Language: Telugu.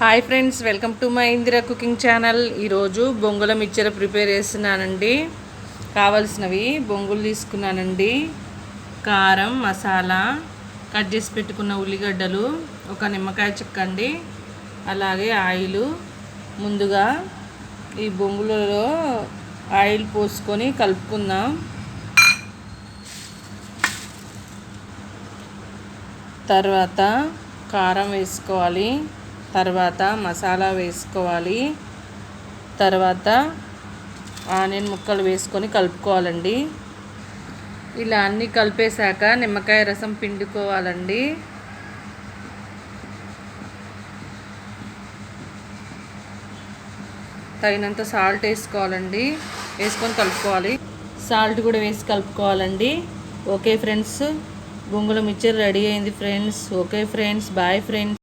Hi friends, welcome to my Indira cooking channel. ఈరోజు బొంగుల మిక్చర్ ప్రిపేర్ చేస్తున్నానండి. కావాల్సినవి బొంగులు తీసుకున్నానండి, కారం, మసాలా, కట్ చేసి పెట్టుకున్న ఉల్లిగడ్డలు, ఒక నిమ్మకాయ చెక్కండి, అలాగే ఆయిల్. ముందుగా ఈ బొంగులలో ఆయిల్ పోసుకొని కలుపుకుందాం. తర్వాత కారం వేసుకోవాలి, తర్వాత మసాలా వేసుకోవాలి, తర్వాత ఆనియన్ ముక్కలు వేసుకొని కలుపుకోవాలండి. ఇలా అన్నీ కలిపేశాక నిమ్మకాయ రసం పిండుకోవాలండి. తగినంత సాల్ట్ వేసుకోవాలండి, వేసుకొని కలుపుకోవాలి. సాల్ట్ కూడా వేసి కలుపుకోవాలండి. ఓకే ఫ్రెండ్స్, బొంగుల మిక్చర్ రెడీ అయింది friends. Okay friends, bye friends.